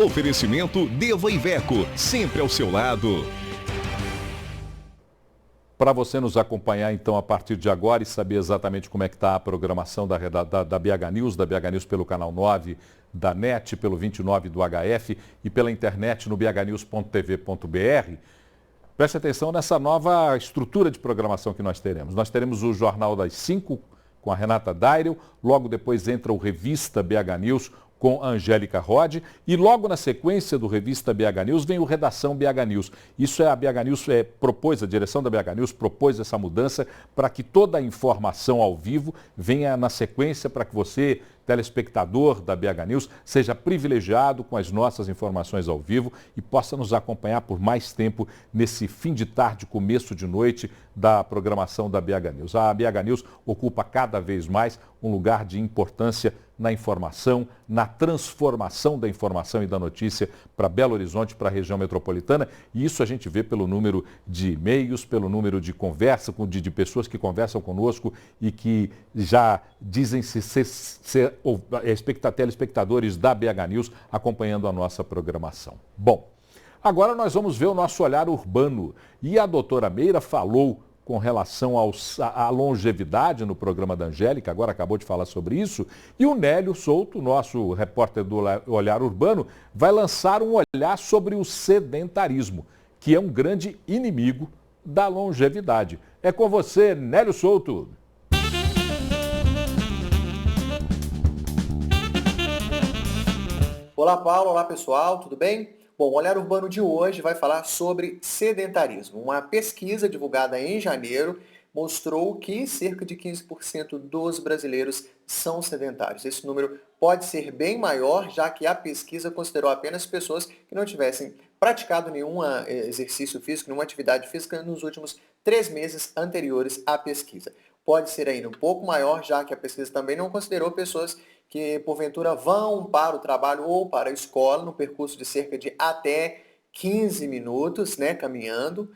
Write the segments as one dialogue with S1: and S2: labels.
S1: Oferecimento Deva Iveco, sempre ao seu lado.
S2: Para você nos acompanhar, então, a partir de agora e saber exatamente como é que está a programação da BH News pelo canal 9, da NET, pelo 29 do HF e pela internet no bhnews.tv.br, preste atenção nessa nova estrutura de programação que nós teremos. Nós teremos o Jornal das 5 com a Renata Dairel, logo depois entra o Revista BH News com a Angélica Rod e logo na sequência do Revista BH News vem o Redação BH News. Isso é a BH News propôs, a direção da BH News propôs essa mudança para que toda a informação ao vivo venha na sequência para que você, telespectador da BH News, seja privilegiado com as nossas informações ao vivo e possa nos acompanhar por mais tempo nesse fim de tarde, começo de noite da programação da BH News. A BH News ocupa cada vez mais um lugar de importância na informação, na transformação da informação e da notícia para Belo Horizonte, para a região metropolitana. E isso a gente vê pelo número de e-mails, pelo número de conversa, de pessoas que conversam conosco e que já dizem ser telespectadores da BH News acompanhando a nossa programação. Bom, agora nós vamos ver o nosso olhar urbano. E a doutora Meira falou com relação à longevidade no programa da Angélica, agora acabou de falar sobre isso, e o Nélio Souto, nosso repórter do Olhar Urbano, vai lançar um olhar sobre o sedentarismo, que é um grande inimigo da longevidade. É com você, Nélio Souto.
S3: Olá, Paulo. Olá, pessoal. Tudo bem? Bom, o Olhar Urbano de hoje vai falar sobre sedentarismo. Uma pesquisa divulgada em janeiro mostrou que cerca de 15% dos brasileiros são sedentários. Esse número pode ser bem maior, já que a pesquisa considerou apenas pessoas que não tivessem praticado nenhum exercício físico, nenhuma atividade física nos últimos 3 meses anteriores à pesquisa. Pode ser ainda um pouco maior, já que a pesquisa também não considerou pessoas que, porventura, vão para o trabalho ou para a escola no percurso de cerca de até 15 minutos, caminhando,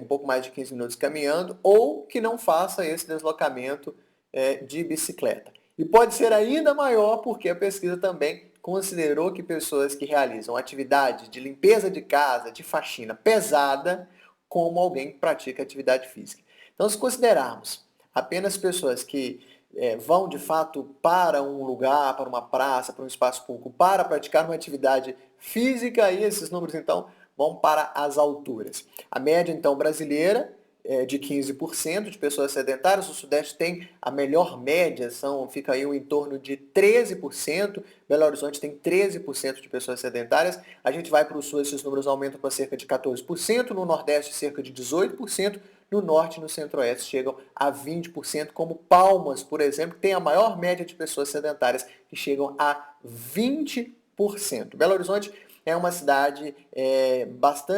S3: um pouco mais de 15 minutos caminhando, ou que não faça esse deslocamento de bicicleta. E pode ser ainda maior porque a pesquisa também considerou que pessoas que realizam atividade de limpeza de casa, de faxina pesada, como alguém que pratica atividade física. Então, se considerarmos apenas pessoas que vão de fato para um lugar, para uma praça, para um espaço público, para praticar uma atividade física, e esses números então vão para as alturas. A média então brasileira é de 15% de pessoas sedentárias, o Sudeste tem a melhor média, fica aí em torno de 13%, Belo Horizonte tem 13% de pessoas sedentárias, a gente vai para o Sul, esses números aumentam para cerca de 14%, no Nordeste cerca de 18%, no Norte e no Centro-Oeste chegam a 20%, como Palmas, por exemplo, que tem a maior média de pessoas sedentárias, que chegam a 20%. Belo Horizonte é uma cidade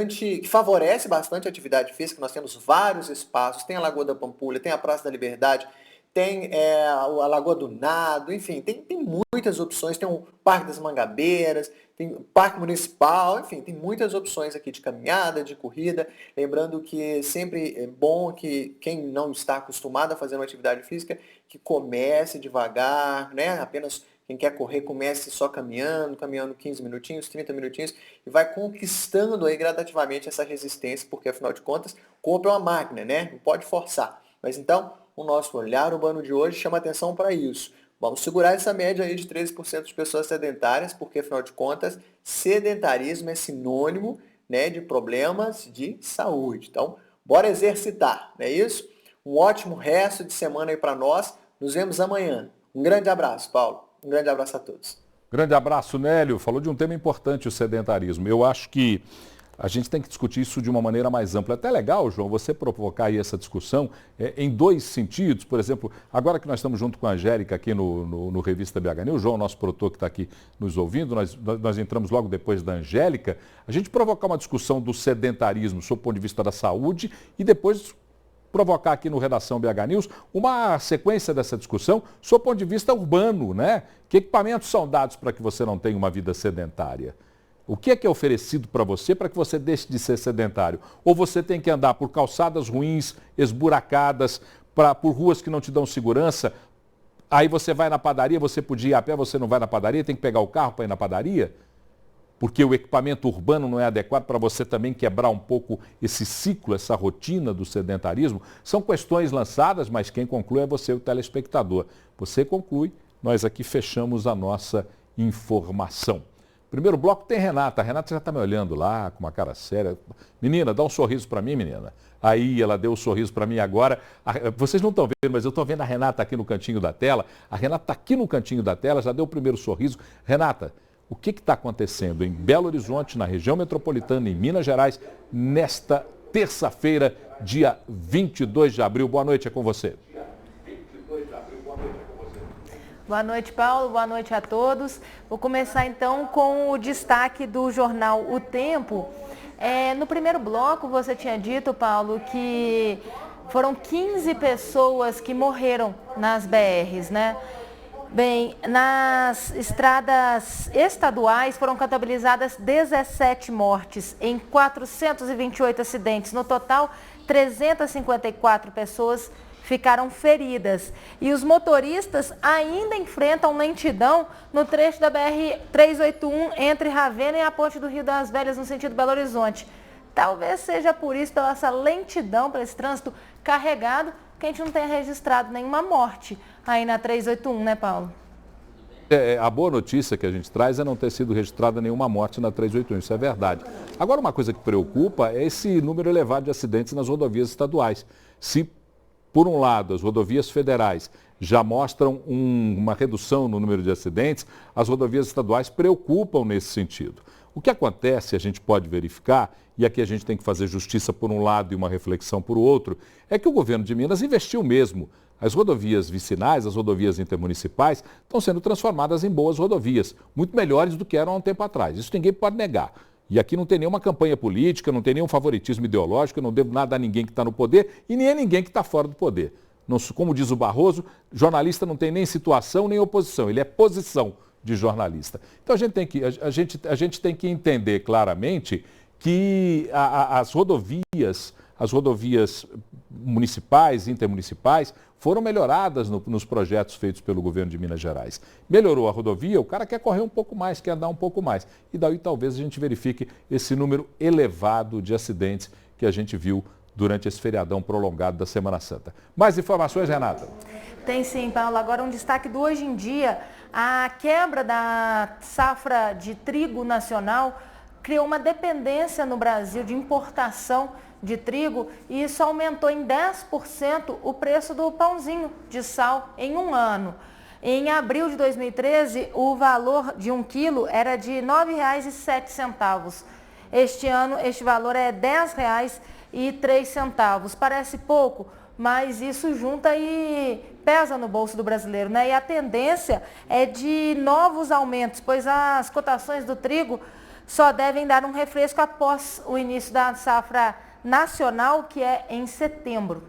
S3: que favorece bastante a atividade física, nós temos vários espaços, tem a Lagoa da Pampulha, tem a Praça da Liberdade, tem a Lagoa do Nado, enfim, tem muitas opções, tem o Parque das Mangabeiras, tem o Parque Municipal, enfim, tem muitas opções aqui de caminhada, de corrida. Lembrando que sempre é bom que quem não está acostumado a fazer uma atividade física, que comece devagar, apenas quem quer correr comece só caminhando 15 minutinhos, 30 minutinhos, e vai conquistando aí gradativamente essa resistência, porque afinal de contas, o corpo é uma máquina, não pode forçar. Mas então, o nosso Olhar Urbano de hoje chama atenção para isso. Vamos segurar essa média aí de 13% de pessoas sedentárias, porque afinal de contas, sedentarismo é sinônimo de problemas de saúde. Então, bora exercitar, não é isso? Um ótimo resto de semana aí para nós. Nos vemos amanhã. Um grande abraço, Paulo. Um grande abraço a todos.
S2: Grande abraço, Nélio. Falou de um tema importante, o sedentarismo. Eu acho que a gente tem que discutir isso de uma maneira mais ampla. É até legal, João, você provocar aí essa discussão em 2 sentidos. Por exemplo, agora que nós estamos junto com a Angélica aqui no Revista BH News, o João, nosso produtor que está aqui nos ouvindo, nós entramos logo depois da Angélica, a gente provocar uma discussão do sedentarismo sob o ponto de vista da saúde e depois provocar aqui no Redação BH News uma sequência dessa discussão sob o ponto de vista urbano, Que equipamentos são dados para que você não tenha uma vida sedentária? O que é oferecido para que você deixe de ser sedentário? Ou você tem que andar por calçadas ruins, esburacadas, por ruas que não te dão segurança? Aí você vai na padaria, você podia ir a pé, você não vai na padaria, tem que pegar o carro para ir na padaria? porque o equipamento urbano não é adequado para você também quebrar um pouco esse ciclo, essa rotina do sedentarismo? São questões lançadas, mas quem conclui é você, o telespectador. Você conclui, nós aqui fechamos a nossa informação. Primeiro bloco tem Renata. A Renata já está me olhando lá com uma cara séria. Menina, dá um sorriso para mim, menina. Aí ela deu um sorriso para mim agora. Vocês não estão vendo, mas eu estou vendo a Renata aqui no cantinho da tela. A Renata está aqui no cantinho da tela, já deu o primeiro sorriso. Renata, o que está acontecendo em Belo Horizonte, na região metropolitana, em Minas Gerais, nesta terça-feira, dia 22 de abril? Boa noite, é com você.
S4: Boa noite, Paulo. Boa noite a todos. Vou começar então com o destaque do jornal O Tempo. No primeiro bloco, você tinha dito, Paulo, que foram 15 pessoas que morreram nas BRs, né? Bem, nas estradas estaduais foram contabilizadas 17 mortes em 428 acidentes. No total, 354 pessoas ficaram feridas. E os motoristas ainda enfrentam lentidão no trecho da BR-381 entre Ravena e a Ponte do Rio das Velhas, no sentido Belo Horizonte. Talvez seja por isso, pela essa lentidão, para esse trânsito carregado, que a gente não tenha registrado nenhuma morte aí na 381, né, Paulo?
S2: A boa notícia que a gente traz é não ter sido registrada nenhuma morte na 381, isso é verdade. Agora, uma coisa que preocupa é esse número elevado de acidentes nas rodovias estaduais. Se, por um lado, as rodovias federais já mostram uma redução no número de acidentes, as rodovias estaduais preocupam nesse sentido. O que acontece, a gente pode verificar, e aqui a gente tem que fazer justiça por um lado e uma reflexão por outro, é que o governo de Minas investiu mesmo. As rodovias vicinais, as rodovias intermunicipais, estão sendo transformadas em boas rodovias, muito melhores do que eram há um tempo atrás. Isso ninguém pode negar. E aqui não tem nenhuma campanha política, não tem nenhum favoritismo ideológico, eu não devo nada a ninguém que está no poder e nem a ninguém que está fora do poder. Não, como diz o Barroso, jornalista não tem nem situação nem oposição, ele é posição de jornalista. Então a gente tem que entender claramente que as rodovias municipais, intermunicipais, foram melhoradas nos projetos feitos pelo governo de Minas Gerais. Melhorou a rodovia, o cara quer correr um pouco mais, quer andar um pouco mais. E daí talvez a gente verifique esse número elevado de acidentes que a gente viu durante esse feriadão prolongado da Semana Santa. Mais informações, Renata?
S4: Tem sim, Paulo. Agora um destaque do Hoje em Dia. A quebra da safra de trigo nacional criou uma dependência no Brasil de importação de trigo e isso aumentou em 10% o preço do pãozinho de sal em um ano. Em abril de 2013, o valor de 1 quilo era de R$ 9,07. Este ano, este valor é R$ 10,03. Parece pouco, mas isso junta e pesa no bolso do brasileiro, né? E a tendência é de novos aumentos, pois as cotações do trigo só devem dar um refresco após o início da safra nacional, que é em setembro.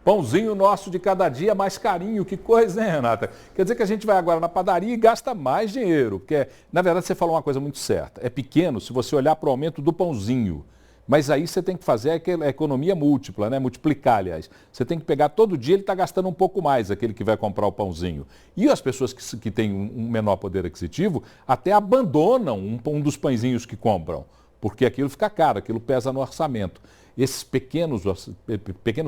S2: Pãozinho nosso de cada dia mais carinho, que coisa, hein, Renata? Quer dizer que a gente vai agora na padaria e gasta mais dinheiro, porque, na verdade, você falou uma coisa muito certa. É pequeno se você olhar para o aumento do pãozinho, mas aí você tem que fazer aquela economia múltipla, né? Multiplicar, aliás. Você tem que pegar todo dia, ele está gastando um pouco mais, aquele que vai comprar o pãozinho. E as pessoas que têm um menor poder aquisitivo até abandonam um dos pãezinhos que compram, porque aquilo fica caro, aquilo pesa no orçamento. Esses pequenos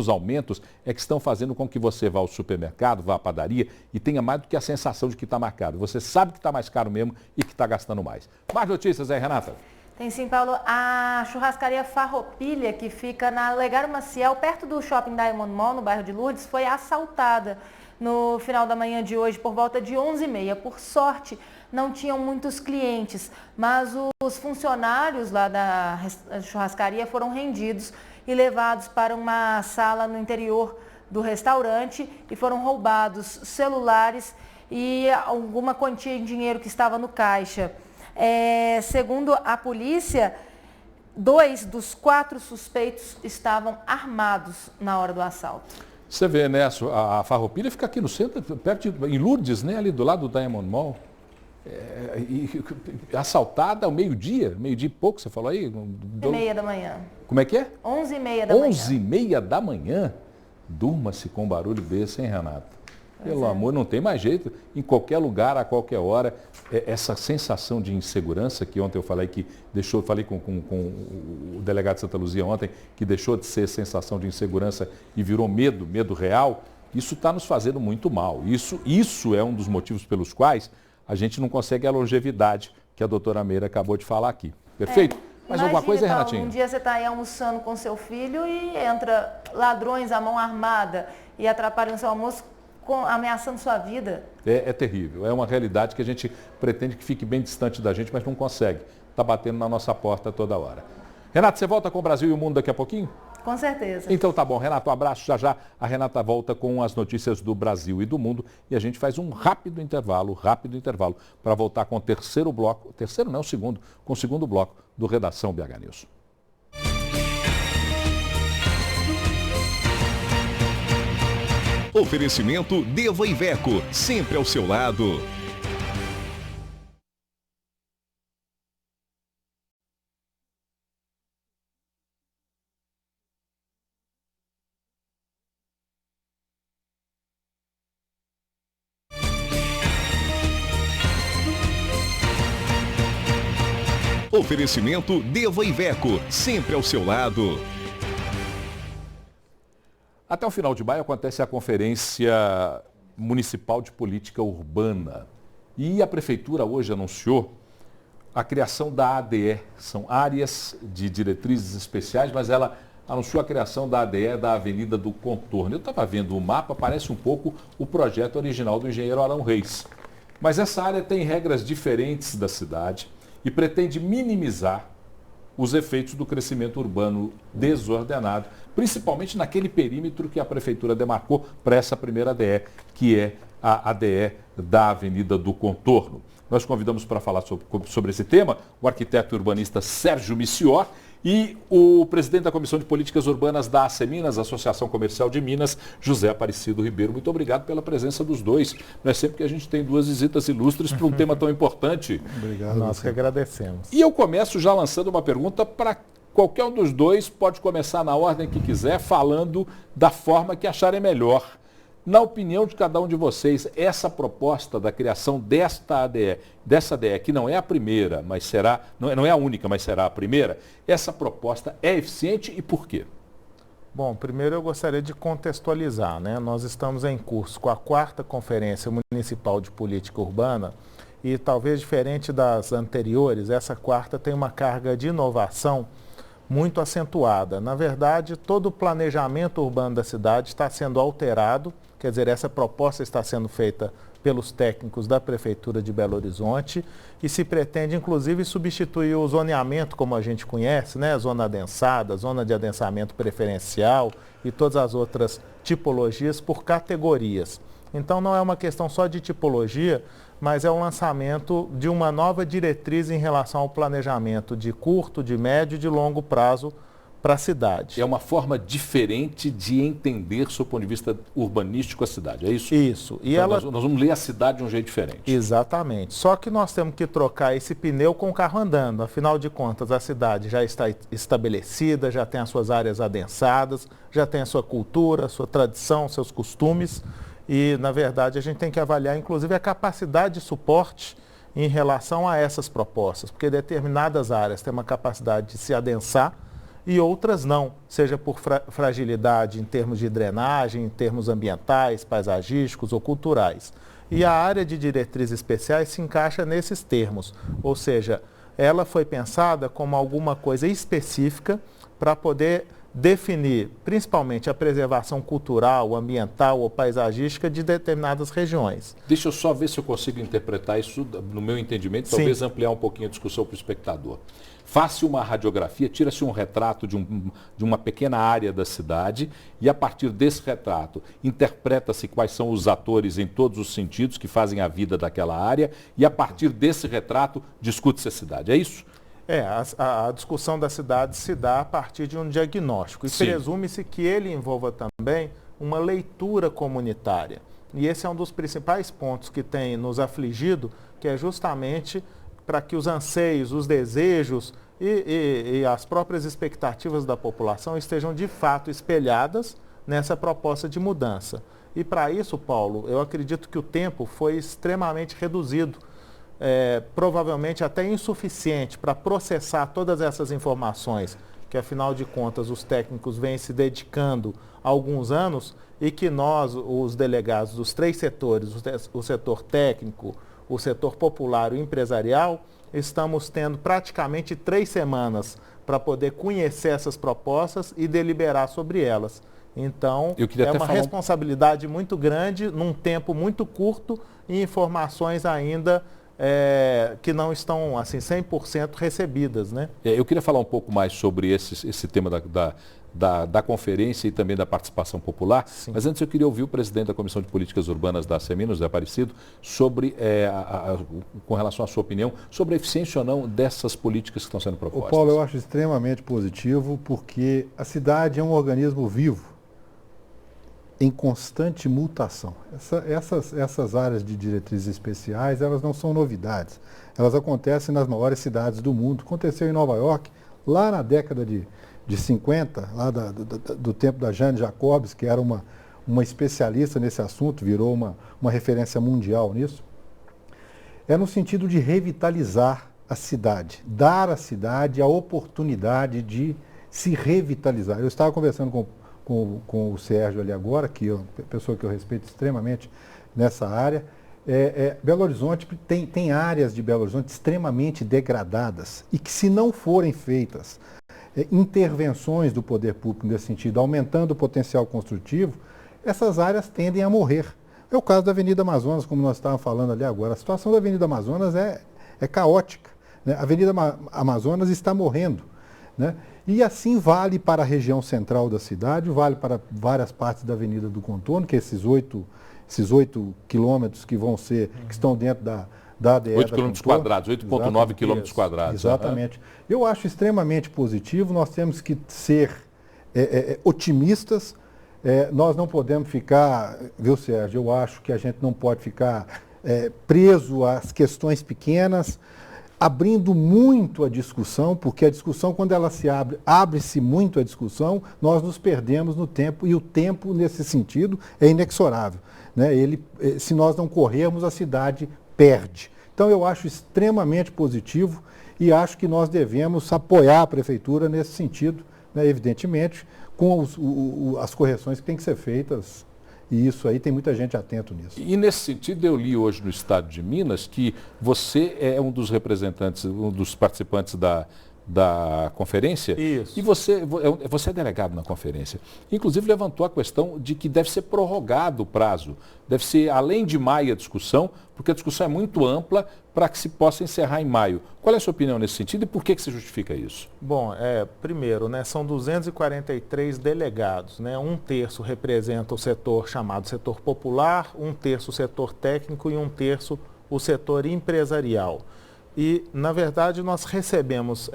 S2: aumentos é que estão fazendo com que você vá ao supermercado, vá à padaria e tenha mais do que a sensação de que está mais caro. Você sabe que está mais caro mesmo e que está gastando mais. Mais notícias aí, Renata?
S4: Tem sim, Paulo. A churrascaria Farroupilha, que fica na Legário Maciel, perto do Shopping Diamond Mall, no bairro de Lourdes, foi assaltada no final da manhã de hoje, por volta de 11h30. Por sorte, não tinham muitos clientes, mas os funcionários lá da churrascaria foram rendidos e levados para uma sala no interior do restaurante e foram roubados celulares e alguma quantia em dinheiro que estava no caixa. Segundo a polícia, 2 dos 4 suspeitos estavam armados na hora do assalto.
S2: Você vê, né, a Farroupilha fica aqui no centro, em Lourdes, né, ali do lado do Diamond Mall. Assaltada ao meio-dia e pouco, você falou aí?
S4: 11h30 da manhã.
S2: Como é que é?
S4: 11h30 da manhã.
S2: 11h30 da manhã? Durma-se com um barulho desse, hein, Renata? Pelo amor, não tem mais jeito. Em qualquer lugar, a qualquer hora, essa sensação de insegurança que ontem eu falei que deixou, falei com o delegado de Santa Luzia ontem, que deixou de ser sensação de insegurança e virou medo real, isso está nos fazendo muito mal. Isso é um dos motivos pelos quais a gente não consegue a longevidade que a doutora Meira acabou de falar aqui. Perfeito? Mais alguma coisa,
S4: Paulo,
S2: Renatinho?
S4: Um dia você está aí almoçando com seu filho e entra ladrões à mão armada e atrapalham o seu almoço ameaçando sua vida.
S2: É terrível. É uma realidade que a gente pretende que fique bem distante da gente, mas não consegue. Está batendo na nossa porta toda hora. Renato, você volta com o Brasil e o Mundo daqui a pouquinho?
S4: Com certeza.
S2: Então tá bom, Renato, um abraço. Já a Renata volta com as notícias do Brasil e do mundo e a gente faz um rápido intervalo para voltar com o terceiro bloco, com o segundo bloco do Redação BH News.
S1: Oferecimento Deva Iveco, sempre ao seu lado. Oferecimento Deva Iveco, sempre ao seu lado.
S2: Até o final de maio acontece a Conferência Municipal de Política Urbana. E a Prefeitura hoje anunciou a criação da ADE. São áreas de diretrizes especiais, mas ela anunciou a criação da ADE da Avenida do Contorno. Eu estava vendo o mapa, parece um pouco o projeto original do engenheiro Arão Reis. Mas essa área tem regras diferentes da cidade e pretende minimizar os efeitos do crescimento urbano desordenado, principalmente naquele perímetro que a Prefeitura demarcou para essa primeira ADE, que é a ADE da Avenida do Contorno. Nós convidamos para falar sobre esse tema o arquiteto urbanista Sérgio Missior e o presidente da Comissão de Políticas Urbanas da ACEMINAS, Associação Comercial de Minas, José Aparecido Ribeiro. Muito obrigado pela presença dos dois. Não é sempre que a gente tem duas visitas ilustres para um tema tão importante.
S5: Obrigado. Nós que agradecemos.
S2: E eu começo já lançando uma pergunta para qualquer um dos dois, pode começar na ordem que quiser, falando da forma que acharem melhor. Na opinião de cada um de vocês, essa proposta da criação dessa ADE, que não é a primeira, mas será, não é a única, mas será a primeira, essa proposta é eficiente e por quê?
S5: Bom, primeiro eu gostaria de contextualizar, né? Nós estamos em curso com a 4ª Conferência Municipal de Política Urbana e talvez diferente das anteriores, essa 4ª tem uma carga de inovação muito acentuada. Na verdade, todo o planejamento urbano da cidade está sendo alterado. Quer dizer, essa proposta está sendo feita pelos técnicos da Prefeitura de Belo Horizonte e se pretende, inclusive, substituir o zoneamento, como a gente conhece, né? Zona adensada, zona de adensamento preferencial e todas as outras tipologias por categorias. Então, não é uma questão só de tipologia, mas é o lançamento de uma nova diretriz em relação ao planejamento de curto, de médio e de longo prazo para a cidade.
S2: É uma forma diferente de entender, do ponto de vista urbanístico, a cidade, é isso?
S5: Isso. E
S2: então, nós vamos ler a cidade de um jeito diferente.
S5: Exatamente. Só que nós temos que trocar esse pneu com o carro andando. Afinal de contas, a cidade já está estabelecida, já tem as suas áreas adensadas, já tem a sua cultura, a sua tradição, seus costumes. E, na verdade, a gente tem que avaliar, inclusive, a capacidade de suporte em relação a essas propostas, porque determinadas áreas têm uma capacidade de se adensar e outras não, seja por fragilidade em termos de drenagem, em termos ambientais, paisagísticos ou culturais. E a área de diretrizes especiais se encaixa nesses termos, ou seja, ela foi pensada como alguma coisa específica para poder definir principalmente a preservação cultural, ambiental ou paisagística de determinadas regiões.
S2: Deixa eu só ver se eu consigo interpretar isso no meu entendimento, talvez ampliar um pouquinho a discussão para o espectador. Faça uma radiografia, tira-se um retrato de uma pequena área da cidade e a partir desse retrato interpreta-se quais são os atores em todos os sentidos que fazem a vida daquela área e a partir desse retrato discute-se a cidade, é isso?
S5: A discussão da cidade se dá a partir de um diagnóstico e presume-se que ele envolva também uma leitura comunitária. E esse é um dos principais pontos que tem nos afligido, que é justamente para que os anseios, os desejos e as próprias expectativas da população estejam de fato espelhadas nessa proposta de mudança. E para isso, Paulo, eu acredito que o tempo foi extremamente reduzido, provavelmente até insuficiente para processar todas essas informações, que afinal de contas os técnicos vêm se dedicando há alguns anos e que nós, os delegados dos 3 setores, o setor técnico, o setor popular e o empresarial, estamos tendo praticamente 3 semanas para poder conhecer essas propostas e deliberar sobre elas. Então, é uma responsabilidade muito grande, num tempo muito curto e informações ainda que não estão assim 100% recebidas, né?
S2: Eu queria falar um pouco mais sobre esse tema da conferência e também da participação popular. Sim. Mas antes eu queria ouvir o presidente da Comissão de Políticas Urbanas da Seminos, Zé Aparecido, sobre, com relação à sua opinião, sobre a eficiência ou não dessas políticas que estão sendo propostas.
S6: Paulo, eu acho extremamente positivo porque a cidade é um organismo vivo, em constante mutação. Essas áreas de diretrizes especiais, elas não são novidades. Elas acontecem nas maiores cidades do mundo. Aconteceu em Nova York, lá na década de 50, lá do tempo da Jane Jacobs, que era uma especialista nesse assunto, virou uma referência mundial nisso. É no sentido de revitalizar a cidade, dar à cidade a oportunidade de se revitalizar. Eu estava conversando com o Sérgio ali agora, que é uma pessoa que eu respeito extremamente nessa área. Belo Horizonte tem áreas de Belo Horizonte extremamente degradadas e que, se não forem feitas intervenções do poder público nesse sentido, aumentando o potencial construtivo, essas áreas tendem a morrer. É o caso da Avenida Amazonas, como nós estávamos falando ali agora. A situação da Avenida Amazonas é caótica, né? A Avenida Amazonas está morrendo, né? E assim vale para a região central da cidade, vale para várias partes da Avenida do Contorno, que esses 8 quilômetros que estão dentro da ADE.
S2: 8 quilômetros quadrados, 8,9 quilômetros quadrados.
S6: Exatamente. Eu acho extremamente positivo, nós temos que ser otimistas, nós não podemos ficar, viu, Sérgio, eu acho que a gente não pode ficar preso às questões pequenas, abrindo muito a discussão, porque a discussão, quando ela abre-se muito a discussão, nós nos perdemos no tempo, e o tempo, nesse sentido, é inexorável, né? Se nós não corrermos, a cidade perde. Então, eu acho extremamente positivo e acho que nós devemos apoiar a Prefeitura nesse sentido, né? Evidentemente, com as correções que têm que ser feitas. E isso aí tem muita gente atento nisso.
S2: E nesse sentido, eu li hoje no Estado de Minas que você é um dos representantes, um dos participantes da conferência.
S5: Isso.
S2: E você é delegado na conferência. Inclusive levantou a questão de que deve ser prorrogado o prazo. Deve ser além de maio a discussão, porque a discussão é muito ampla para que se possa encerrar em maio. Qual é a sua opinião nesse sentido e por que se justifica isso?
S5: Bom, primeiro, né, são 243 delegados, né? 1/3 representa o setor chamado setor popular, 1/3 o setor técnico e 1/3 o setor empresarial. E, na verdade, nós recebemos,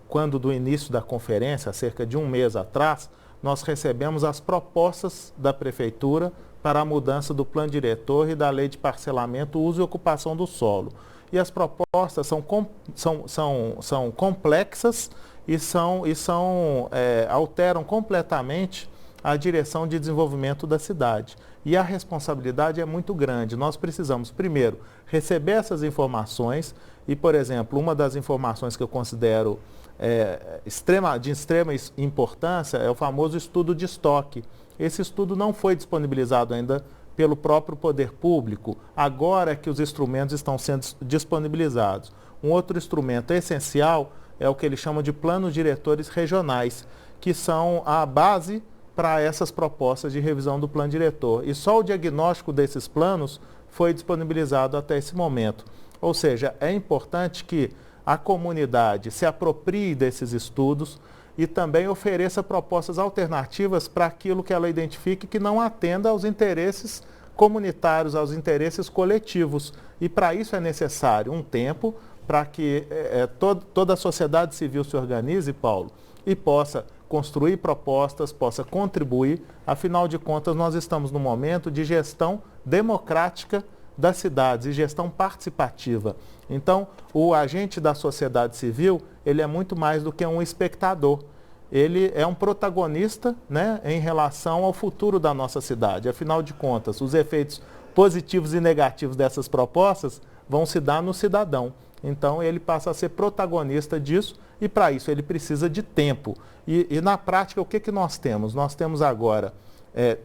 S5: quando do início da conferência, há cerca de um mês atrás, nós recebemos as propostas da Prefeitura para a mudança do plano diretor e da lei de parcelamento, uso e ocupação do solo. E as propostas são complexas e alteram completamente a direção de desenvolvimento da cidade. E a responsabilidade é muito grande. Nós precisamos, primeiro, receber essas informações e, por exemplo, uma das informações que eu considero de extrema importância é o famoso estudo de estoque. Esse estudo não foi disponibilizado ainda pelo próprio poder público, agora é que os instrumentos estão sendo disponibilizados. Um outro instrumento essencial é o que eles chamam de planos diretores regionais, que são a base para essas propostas de revisão do plano diretor. E só o diagnóstico desses planos foi disponibilizado até esse momento. Ou seja, é importante que a comunidade se aproprie desses estudos e também ofereça propostas alternativas para aquilo que ela identifique que não atenda aos interesses comunitários, aos interesses coletivos. E para isso é necessário um tempo para que toda a sociedade civil se organize, Paulo, e possa construir propostas, possa contribuir. Afinal de contas, nós estamos num momento de gestão democrática das cidades e gestão participativa. Então, o agente da sociedade civil, ele é muito mais do que um espectador. ele é um protagonista, né, em relação ao futuro da nossa cidade. Afinal de contas, os efeitos positivos e negativos dessas propostas vão se dar no cidadão. Então, ele passa a ser protagonista disso e, para isso, ele precisa de tempo. E na prática, o que nós temos? Nós temos agora,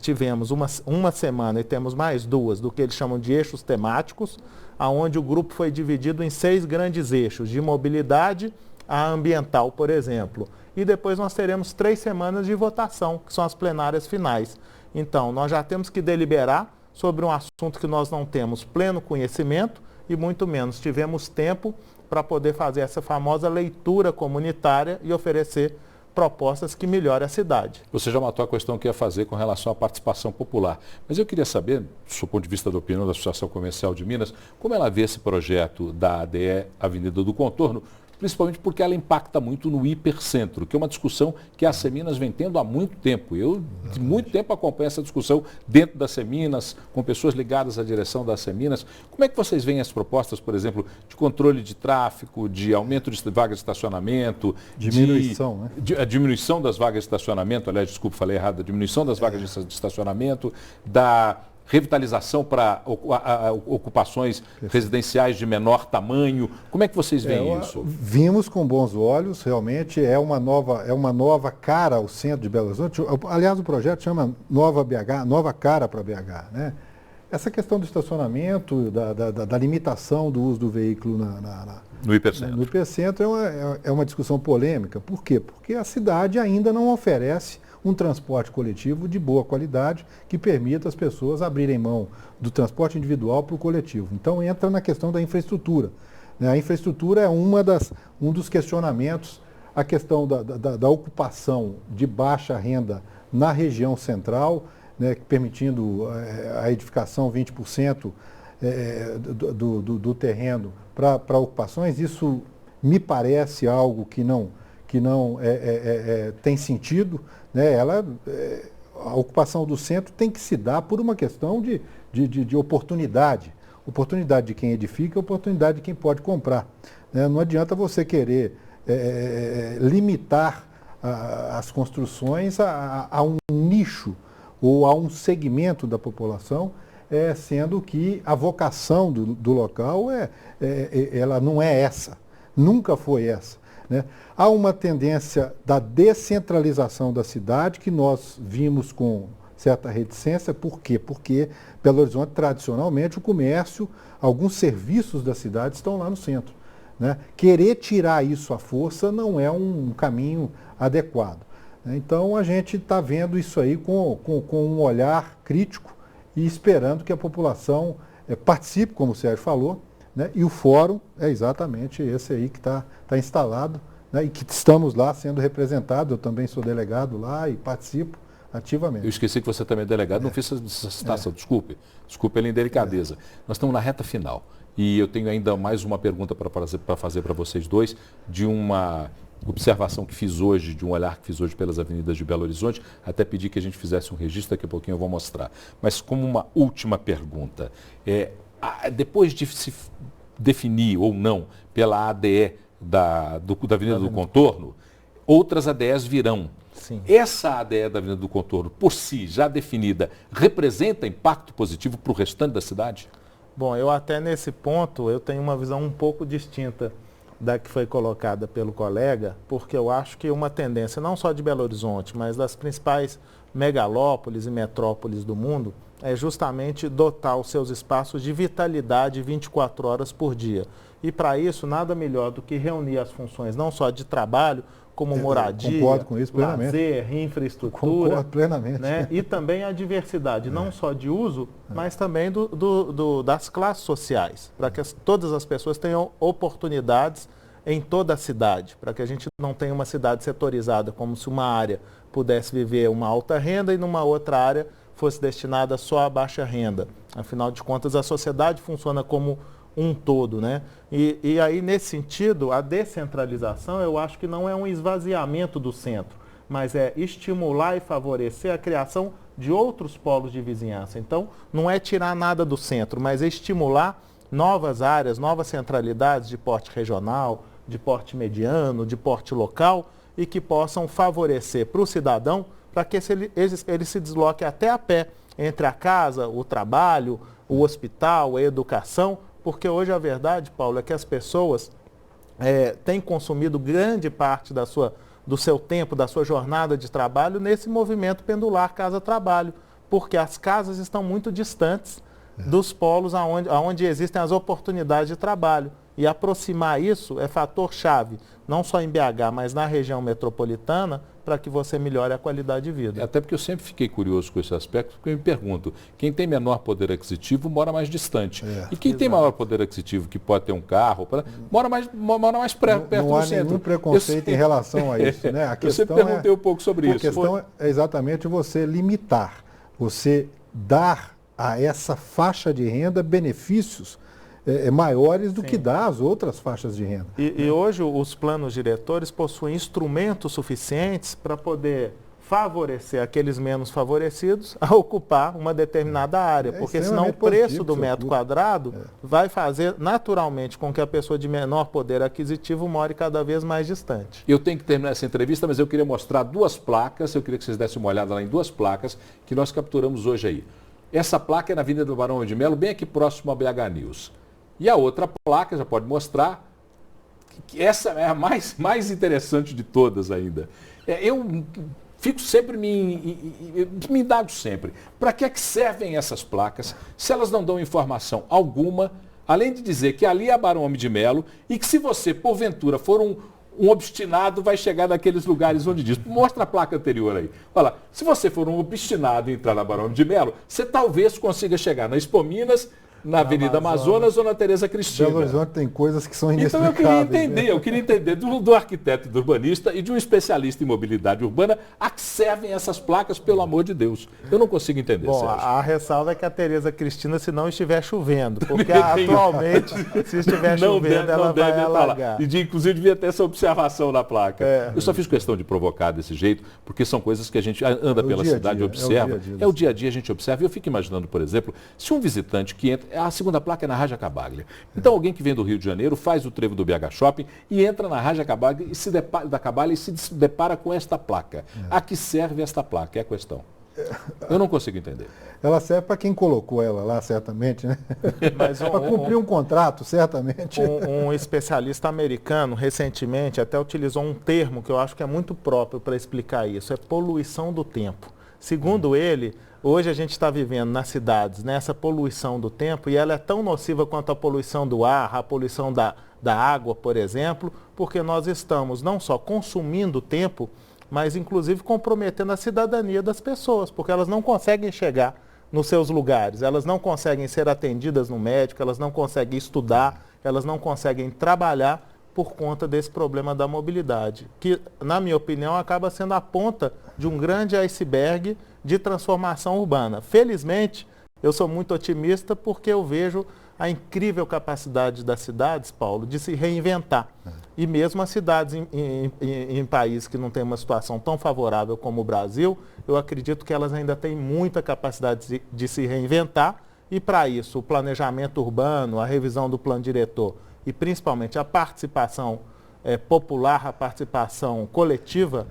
S5: tivemos uma semana e temos mais 2 do que eles chamam de eixos temáticos, onde o grupo foi dividido em 6 grandes eixos, de mobilidade a ambiental, por exemplo. E depois nós teremos 3 semanas de votação, que são as plenárias finais. Então, nós já temos que deliberar sobre um assunto que nós não temos pleno conhecimento e muito menos tivemos tempo para poder fazer essa famosa leitura comunitária e oferecer propostas que melhorem a cidade.
S2: Você já matou a questão que ia fazer com relação à participação popular. Mas eu queria saber, do seu ponto de vista da opinião da Associação Comercial de Minas, como ela vê esse projeto da ADE Avenida do Contorno, principalmente porque ela impacta muito no hipercentro, que é uma discussão que a Seminas vem tendo há muito tempo. Eu, de muito tempo, acompanho essa discussão dentro da Seminas, com pessoas ligadas à direção da Seminas. Como é que vocês veem as propostas, por exemplo, de controle de tráfego, de aumento de vagas de estacionamento,
S6: diminuição,
S2: a diminuição das vagas de estacionamento, aliás, desculpa, falei errado, a diminuição das vagas de estacionamento, da revitalização para ocupações residenciais de menor tamanho. Como é que vocês veem isso?
S6: Vimos com bons olhos, realmente é uma nova cara ao centro de Belo Horizonte. Aliás, o projeto chama Nova BH, Nova Cara para BH, né? Essa questão do estacionamento, da limitação do uso do veículo
S2: no hipercentro.
S6: No hipercentro é uma discussão polêmica. Por quê? Porque a cidade ainda não oferece um transporte coletivo de boa qualidade que permita as pessoas abrirem mão do transporte individual para o coletivo. Então entra na questão da infraestrutura. A infraestrutura é um dos questionamentos, a questão da ocupação de baixa renda na região central, né, permitindo a edificação 20% do terreno para ocupações. Isso me parece algo que não tem sentido, né? A ocupação do centro tem que se dar por uma questão de oportunidade. Oportunidade de quem edifica, oportunidade de quem pode comprar, né? Não adianta você querer limitar as construções a um nicho ou a um segmento da população, sendo que a vocação do local ela não é essa, nunca foi essa. Né? Há uma tendência da descentralização da cidade que nós vimos com certa reticência. Por quê? Porque Belo Horizonte, tradicionalmente, o comércio, alguns serviços da cidade estão lá no centro. Né? Querer tirar isso à força não é um caminho adequado. Então, a gente está vendo isso aí com um olhar crítico e esperando que a população participe, como o Sérgio falou, né? E o fórum é exatamente esse aí que está instalado, né? E que estamos lá sendo representados. Eu também sou delegado lá e participo ativamente.
S2: Eu esqueci que você também é delegado, não fiz essa citação, desculpe pela indelicadeza. Nós estamos na reta final e eu tenho ainda mais uma pergunta para fazer para vocês dois, de uma observação que fiz hoje, de um olhar que fiz hoje pelas avenidas de Belo Horizonte. Até pedi que a gente fizesse um registro, daqui a pouquinho eu vou mostrar. Mas como uma última pergunta, depois de se definir ou não pela ADE da Avenida do Contorno, outras ADEs virão.
S5: Sim.
S2: Essa ADE da Avenida do Contorno, por si, já definida, representa impacto positivo para o restante da cidade?
S5: Bom, eu até nesse ponto, eu tenho uma visão um pouco distinta da que foi colocada pelo colega, porque eu acho que uma tendência, não só de Belo Horizonte, mas das principais megalópolis e metrópoles do mundo, é justamente dotar os seus espaços de vitalidade 24 horas por dia. E para isso, nada melhor do que reunir as funções não só de trabalho, como moradia,
S6: concordo com isso plenamente.
S5: Lazer, infraestrutura,
S6: concordo plenamente.
S5: Né? E também a diversidade, não só de uso, mas também das classes sociais, para que todas as pessoas tenham oportunidades em toda a cidade, para que a gente não tenha uma cidade setorizada, como se uma área pudesse viver uma alta renda e numa outra área fosse destinada só a baixa renda. Afinal de contas, a sociedade funciona como um todo, né? E aí, nesse sentido, a descentralização, eu acho que não é um esvaziamento do centro, mas é estimular e favorecer a criação de outros polos de vizinhança. Então, não é tirar nada do centro, mas é estimular novas áreas, novas centralidades de porte regional, de porte mediano, de porte local, e que possam favorecer para o cidadão, para que ele se desloque até a pé entre a casa, o trabalho, o hospital, a educação, porque hoje a verdade, Paulo, é que as pessoas têm consumido grande parte do seu tempo, da sua jornada de trabalho nesse movimento pendular casa-trabalho, porque as casas estão muito distantes dos polos onde existem as oportunidades de trabalho. E aproximar isso é fator-chave, não só em BH, mas na região metropolitana, para que você melhore a qualidade de vida.
S2: Até porque eu sempre fiquei curioso com esse aspecto, porque eu me pergunto, quem tem menor poder aquisitivo mora mais distante. E quem tem maior poder aquisitivo, que pode ter um carro, mora mais perto do centro.
S6: Não há nenhum preconceito em relação a isso, né?
S2: Eu sempre perguntei um pouco sobre isso.
S6: A questão é exatamente você limitar, você dar a essa faixa de renda benefícios maiores do que dá às outras faixas de renda.
S5: E hoje os planos diretores possuem instrumentos suficientes para poder favorecer aqueles menos favorecidos a ocupar uma determinada área, porque senão o preço do metro quadrado vai fazer naturalmente com que a pessoa de menor poder aquisitivo more cada vez mais distante.
S2: Eu tenho que terminar essa entrevista, mas eu queria mostrar duas placas, eu queria que vocês dessem uma olhada lá em duas placas que nós capturamos hoje aí. Essa placa é na Avenida do Barão de Melo, bem aqui próximo à BH News. E a outra placa, já pode mostrar, que essa é a mais interessante de todas ainda. Eu fico sempre, me indago sempre, para que servem essas placas, se elas não dão informação alguma, além de dizer que ali é a Barão de Melo e que se você, porventura, for um obstinado, vai chegar naqueles lugares onde diz. Mostra a placa anterior aí. Olha lá, se você for um obstinado e entrar na Barão de Melo, você talvez consiga chegar na Expo Minas, na Avenida Amazonas ou na Tereza Cristina.
S6: Belo Horizonte tem coisas que são
S2: inexplicáveis. Então eu queria entender do arquiteto e do urbanista e de um especialista em mobilidade urbana a que servem essas placas, pelo amor de Deus. Eu não consigo entender,
S5: Bom,
S2: Sérgio.
S5: A ressalva é que a Tereza Cristina, se não estiver chovendo, porque atualmente, se estiver chovendo, ela vai alagar.
S2: E inclusive devia ter essa observação na placa. Eu só fiz questão de provocar desse jeito, porque são coisas que a gente anda pela cidade e observa. É o dia a dia, a gente observa. Eu fico imaginando, por exemplo, se um visitante que entra, a segunda placa é na Raja Cabaglia. Então alguém que vem do Rio de Janeiro faz o trevo do BH Shopping e entra na Raja Cabaglia e se depara com esta placa. A que serve esta placa? É a questão. Eu não consigo entender.
S6: Ela serve para quem colocou ela lá, certamente, né? Para cumprir um contrato, certamente.
S5: Um especialista americano, recentemente, até utilizou um termo que eu acho que é muito próprio para explicar isso. É poluição do tempo. Segundo ele, hoje a gente está vivendo nas cidades nessa poluição do tempo e ela é tão nociva quanto a poluição do ar, a poluição da água, por exemplo, porque nós estamos não só consumindo tempo, mas inclusive comprometendo a cidadania das pessoas, porque elas não conseguem chegar nos seus lugares, elas não conseguem ser atendidas no médico, elas não conseguem estudar, elas não conseguem trabalhar por conta desse problema da mobilidade, que, na minha opinião, acaba sendo a ponta de um grande iceberg de transformação urbana. Felizmente, eu sou muito otimista porque eu vejo a incrível capacidade das cidades, Paulo, de se reinventar. E mesmo as cidades em países que não têm uma situação tão favorável como o Brasil, eu acredito que elas ainda têm muita capacidade de se reinventar e, para isso, o planejamento urbano, a revisão do plano diretor e, principalmente, a participação popular, a participação coletiva,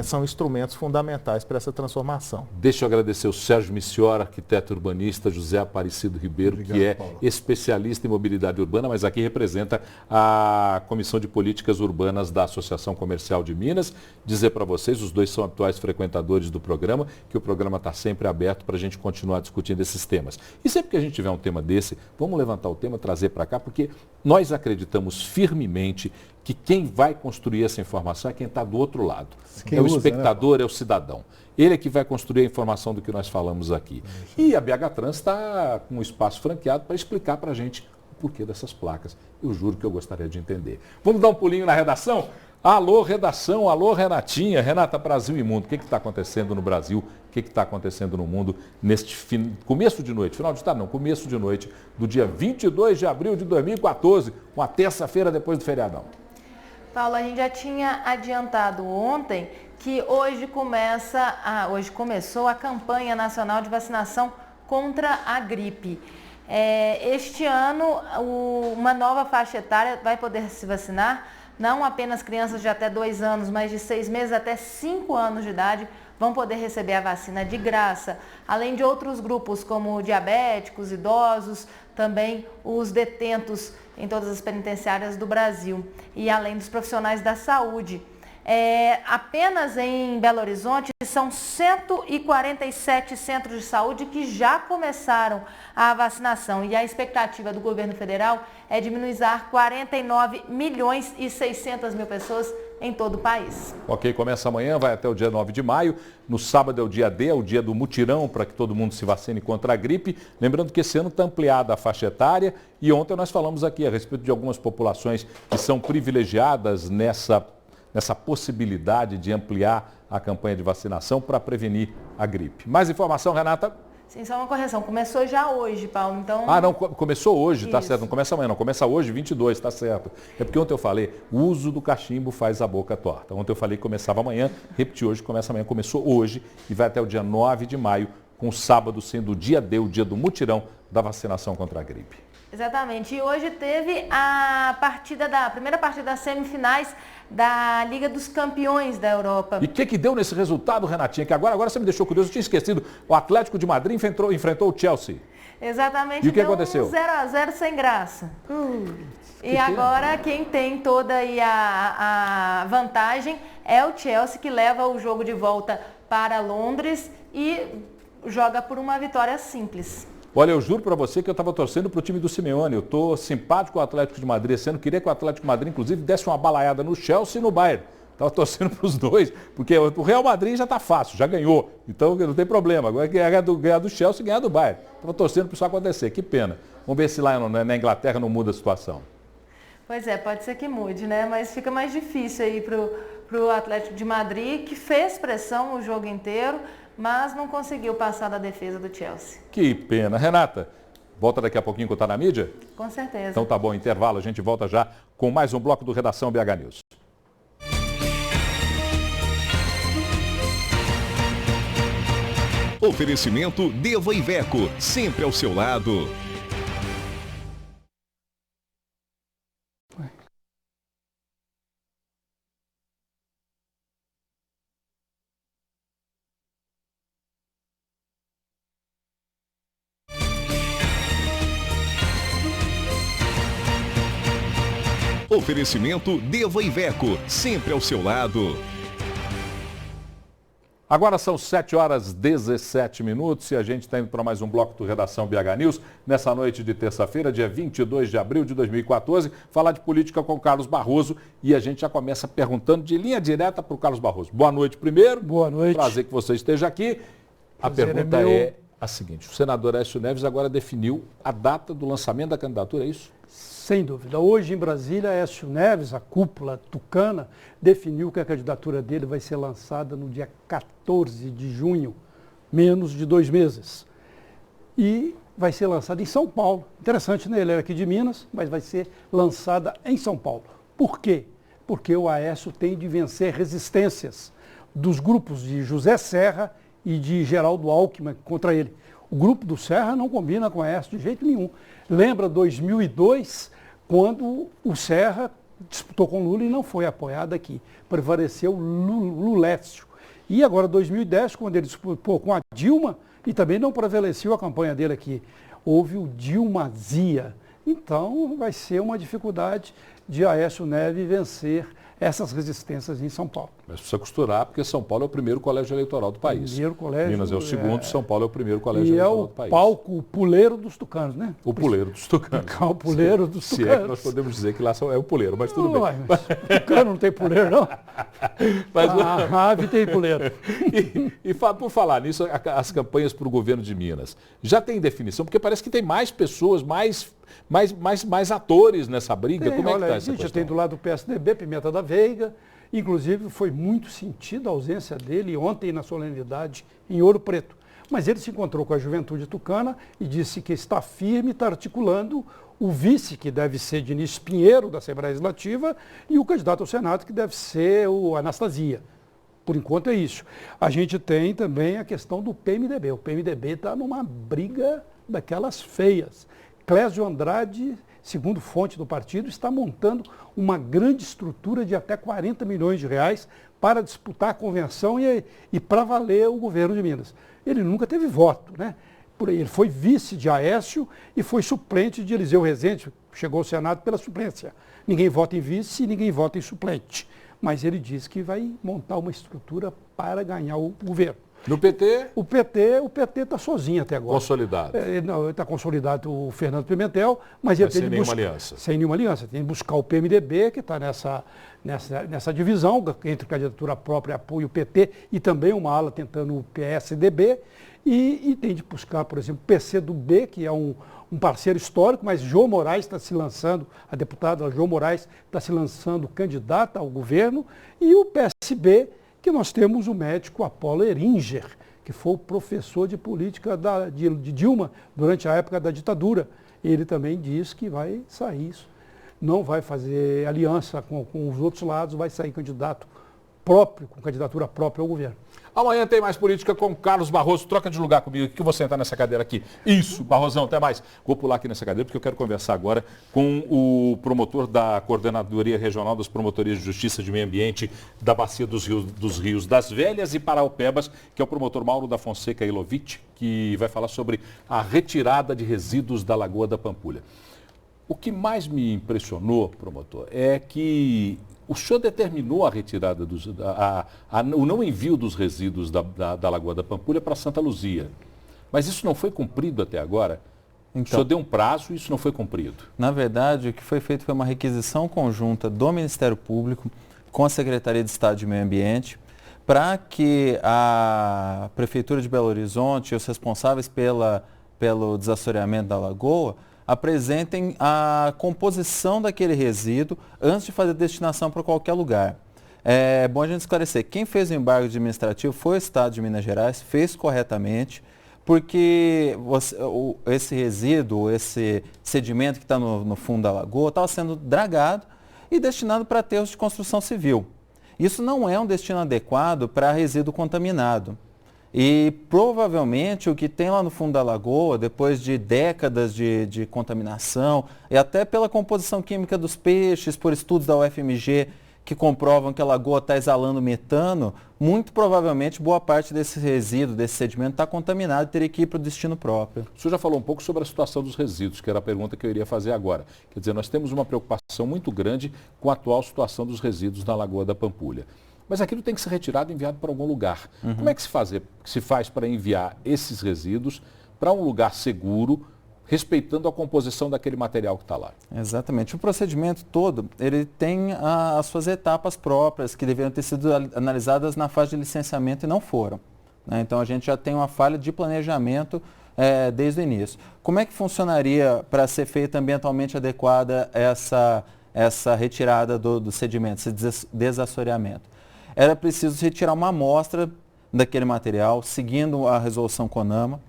S5: são instrumentos fundamentais para essa transformação.
S2: Deixa eu agradecer o Sérgio Missiora, arquiteto urbanista, José Aparecido Ribeiro, Obrigado, que é Paulo. Especialista em mobilidade urbana, mas aqui representa a Comissão de Políticas Urbanas da Associação Comercial de Minas. Dizer para vocês, os dois são atuais frequentadores do programa, que o programa está sempre aberto para a gente continuar discutindo esses temas. E sempre que a gente tiver um tema desse, vamos levantar o tema, trazer para cá, porque nós acreditamos firmemente que quem vai construir essa informação é quem está do outro lado. É o espectador, é o cidadão. Ele é que vai construir a informação do que nós falamos aqui. E a BH Trans está com um espaço franqueado para explicar para a gente o porquê dessas placas. Eu juro que eu gostaria de entender. Vamos dar um pulinho na redação? Alô, redação, alô, Renatinha. Renata, Brasil e Mundo. O que está acontecendo no Brasil? O que está acontecendo no mundo neste começo de noite? Final de tarde não, começo de noite do dia 22 de abril de 2014, uma terça-feira depois do feriadão.
S4: Paulo, a gente já tinha adiantado ontem que hoje começou a campanha nacional de vacinação contra a gripe. Este ano, uma nova faixa etária vai poder se vacinar não apenas crianças de até 2 anos, mas de 6 meses até 5 anos de idade vão poder receber a vacina de graça, além de outros grupos como diabéticos, idosos, também os detentos em todas as penitenciárias do Brasil e além dos profissionais da saúde. Apenas em Belo Horizonte são 147 centros de saúde que já começaram a vacinação e a expectativa do governo federal é de imunizar 49.600.000 pessoas em todo o país.
S2: Ok, começa amanhã, vai até o dia 9 de maio. No sábado é o dia D, é o dia do mutirão para que todo mundo se vacine contra a gripe. Lembrando que esse ano está ampliada a faixa etária e ontem nós falamos aqui a respeito de algumas populações que são privilegiadas nessa possibilidade de ampliar a campanha de vacinação para prevenir a gripe. Mais informação, Renata?
S4: Sim, só uma correção. Começou já hoje, Paulo, então...
S2: Ah, não, começou hoje, tá
S4: Isso.
S2: certo. Não começa amanhã, não. Começa hoje, 22, tá certo. É porque ontem eu falei, o uso do cachimbo faz a boca torta. Ontem eu falei que começava amanhã, repeti hoje, começa amanhã. Começou hoje e vai até o dia 9 de maio, com o sábado sendo o dia D, o dia do mutirão da vacinação contra a gripe.
S4: Exatamente. E hoje teve a primeira partida das semifinais da Liga dos Campeões da Europa.
S2: E o que deu nesse resultado, Renatinha? Que agora você me deixou curioso, eu tinha esquecido. O Atlético de Madrid enfrentou o Chelsea.
S4: Exatamente.
S2: E o que aconteceu?
S4: 0-0 sem graça. E agora quem tem toda aí a vantagem é o Chelsea, que leva o jogo de volta para Londres e joga por uma vitória simples.
S2: Olha, eu juro para você que eu estava torcendo para o time do Simeone. Eu estou simpático com o Atlético de Madrid esse ano. Queria que o Atlético de Madrid, inclusive, desse uma balaiada no Chelsea e no Bayern. Estava torcendo para os dois, porque o Real Madrid já está fácil, já ganhou. Então não tem problema. Agora é ganhar do Chelsea e ganhar do Bayern. Estava torcendo para isso acontecer. Que pena. Vamos ver se lá na Inglaterra não muda a situação.
S4: Pois é, pode ser que mude, né? Mas fica mais difícil aí para o Atlético de Madrid, que fez pressão o jogo inteiro, mas não conseguiu passar da defesa do Chelsea.
S2: Que pena. Renata, volta daqui a pouquinho com o Tá na Mídia?
S4: Com certeza.
S2: Então tá bom, intervalo. A gente volta já com mais um bloco do Redação BH News.
S1: Oferecimento Deva Iveco, sempre ao seu lado. Oferecimento Deva Iveco, sempre ao seu lado.
S2: Agora são 7h17 e a gente está indo para mais um bloco do Redação BH News. Nessa noite de terça-feira, dia 22 de abril de 2014, falar de política com o Carlos Barroso e a gente já começa perguntando de linha direta para o Carlos Barroso. Boa noite primeiro.
S7: Boa noite.
S2: Prazer que você esteja aqui. A pergunta é a seguinte, o senador Aécio Neves agora definiu a data do lançamento da candidatura, é isso?
S7: Sem dúvida. Hoje em Brasília, Aécio Neves, a cúpula tucana, definiu que a candidatura dele vai ser lançada no dia 14 de junho, menos de 2 meses. E vai ser lançada em São Paulo. Interessante, né? Ele era aqui de Minas, mas vai ser lançada em São Paulo. Por quê? Porque o Aécio tem de vencer resistências dos grupos de José Serra e de Geraldo Alckmin contra ele. O grupo do Serra não combina com o Aécio de jeito nenhum. Lembra 2002, quando o Serra disputou com Lula e não foi apoiado aqui. Prevaleceu Lulécio. E agora 2010, quando ele disputou com a Dilma, e também não prevaleceu a campanha dele aqui. Houve o Dilmazia. Então vai ser uma dificuldade de Aécio Neves vencer essas resistências em São Paulo.
S2: Mas precisa costurar, porque São Paulo é o primeiro colégio eleitoral do país.
S7: Primeiro colégio,
S2: Minas é o segundo, São Paulo é o primeiro colégio eleitoral do país.
S7: E é o palco puleiro dos tucanos, né?
S2: O puleiro dos tucanos.
S7: O puleiro dos tucanos.
S2: Se é que nós podemos dizer que lá é o puleiro, mas tudo bem.
S7: Mas tucano não tem puleiro, não?
S2: Mas,
S7: a ave tem puleiro.
S2: Por falar nisso, as campanhas para o governo de Minas, já tem definição? Porque parece que tem mais pessoas, mais atores nessa briga. Como é que está essa questão?
S7: Já tem do lado do PSDB, Pimenta da Veiga. Inclusive, foi muito sentida a ausência dele ontem na solenidade em Ouro Preto. Mas ele se encontrou com a juventude tucana e disse que está firme, está articulando o vice, que deve ser Diniz Pinheiro, da Assembleia Legislativa, e o candidato ao Senado, que deve ser o Anastasia. Por enquanto é isso. A gente tem também a questão do PMDB. O PMDB está numa briga daquelas feias. Clésio Andrade segundo fonte do partido, está montando uma grande estrutura de até 40 milhões de reais para disputar a convenção e para valer o governo de Minas. Ele nunca teve voto, né? Ele foi vice de Aécio e foi suplente de Eliseu Rezende, chegou ao Senado pela suplência. Ninguém vota em vice e ninguém vota em suplente. Mas ele diz que vai montar uma estrutura para ganhar o governo.
S2: No PT?
S7: O PT está sozinho até agora.
S2: Consolidado.
S7: Não, está consolidado o Fernando Pimentel, mas ele tem
S2: sem nenhuma aliança.
S7: Sem nenhuma aliança. Tem que buscar o PMDB, que está nessa divisão, entre candidatura própria, apoio o PT, e também uma ala tentando o PSDB. E tem de buscar, por exemplo, o PCdoB, que é um parceiro histórico, mas Jô Moraes está se lançando, a deputada Jô Moraes está se lançando candidata ao governo, e o PSB, que nós temos o médico Apolo Eringer, que foi o professor de política de Dilma durante a época da ditadura. Ele também diz que vai sair isso, não vai fazer aliança com os outros lados, vai sair candidato próprio, com candidatura própria ao governo.
S2: Amanhã tem mais política com Carlos Barroso. Troca de lugar comigo, que eu vou sentar nessa cadeira aqui. Isso, Barrosão, até mais. Vou pular aqui nessa cadeira porque eu quero conversar agora com o promotor da Coordenadoria Regional das Promotorias de Justiça de Meio Ambiente da Bacia dos Rios das Velhas e Paraupebas, que é o promotor Mauro da Fonseca Ilovitch, que vai falar sobre a retirada de resíduos da Lagoa da Pampulha. O que mais me impressionou, promotor, é que o senhor determinou a retirada, o não envio dos resíduos da Lagoa da Pampulha para Santa Luzia. Mas isso não foi cumprido até agora? Então, o senhor deu um prazo e isso não foi cumprido?
S8: Na verdade, o que foi feito foi uma requisição conjunta do Ministério Público com a Secretaria de Estado de Meio Ambiente para que a Prefeitura de Belo Horizonte e os responsáveis pelo desassoreamento da lagoa apresentem a composição daquele resíduo antes de fazer destinação para qualquer lugar. É bom a gente esclarecer, quem fez o embargo administrativo foi o Estado de Minas Gerais, fez corretamente, porque esse resíduo, esse sedimento que está no fundo da lagoa, estava sendo dragado e destinado para aterros de construção civil. Isso não é um destino adequado para resíduo contaminado. E provavelmente o que tem lá no fundo da lagoa, depois de décadas de contaminação, e até pela composição química dos peixes, por estudos da UFMG que comprovam que a lagoa está exalando metano, muito provavelmente boa parte desse resíduo, desse sedimento, está contaminado e teria que ir para o destino próprio.
S2: O senhor já falou um pouco sobre a situação dos resíduos, que era a pergunta que eu iria fazer agora. Quer dizer, nós temos uma preocupação muito grande com a atual situação dos resíduos na Lagoa da Pampulha. Mas aquilo tem que ser retirado e enviado para algum lugar. Como é que se faz para enviar esses resíduos para um lugar seguro, respeitando a composição daquele material que está lá?
S8: Exatamente. O procedimento todo, ele tem as suas etapas próprias, que deveriam ter sido analisadas na fase de licenciamento e não foram, né? Então a gente já tem uma falha de planejamento desde o início. Como é que funcionaria para ser feita ambientalmente adequada essa retirada do sedimento, esse desassoreamento? Era preciso retirar uma amostra daquele material, seguindo a resolução CONAMA,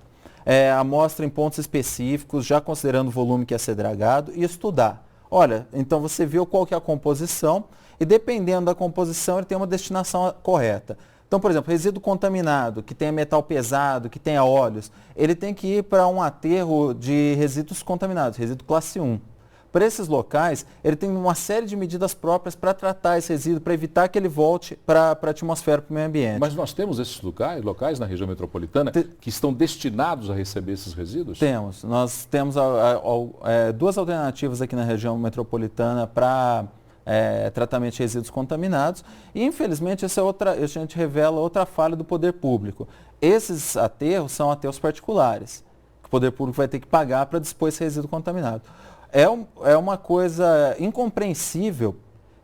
S8: amostra em pontos específicos, já considerando o volume que ia ser dragado, e estudar. Olha, então você viu qual que é a composição, e dependendo da composição, ele tem uma destinação correta. Então, por exemplo, resíduo contaminado, que tenha metal pesado, que tenha óleos, ele tem que ir para um aterro de resíduos contaminados, resíduo classe 1. Para esses locais, ele tem uma série de medidas próprias para tratar esse resíduo, para evitar que ele volte para a atmosfera, para o meio ambiente.
S2: Mas nós temos esses locais na região metropolitana que estão destinados a receber esses resíduos?
S8: Temos. Nós temos duas alternativas aqui na região metropolitana para tratamento de resíduos contaminados. E, infelizmente, a gente revela outra falha do poder público. Esses aterros são aterros particulares, que o poder público vai ter que pagar para dispor esse resíduo contaminado. É uma coisa incompreensível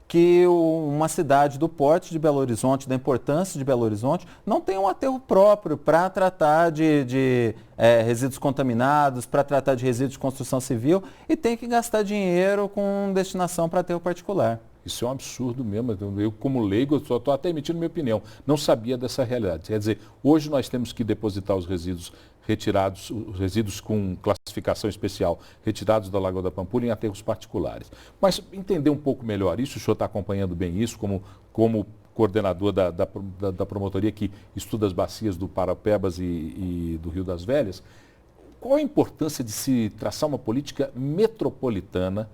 S8: que uma cidade do porte de Belo Horizonte, da importância de Belo Horizonte, não tem um aterro próprio para tratar de resíduos contaminados, para tratar de resíduos de construção civil e tem que gastar dinheiro com destinação para aterro particular.
S2: Isso é um absurdo mesmo. Eu, como leigo, só estou até emitindo minha opinião. Não sabia dessa realidade. Quer dizer, hoje nós temos que depositar os resíduos retirados, os resíduos com classificação especial, retirados da Lagoa da Pampulha em aterros particulares. Mas entender um pouco melhor isso, o senhor está acompanhando bem isso, como coordenador da promotoria que estuda as bacias do Paraupebas e do Rio das Velhas. qual a importância de se traçar uma política metropolitana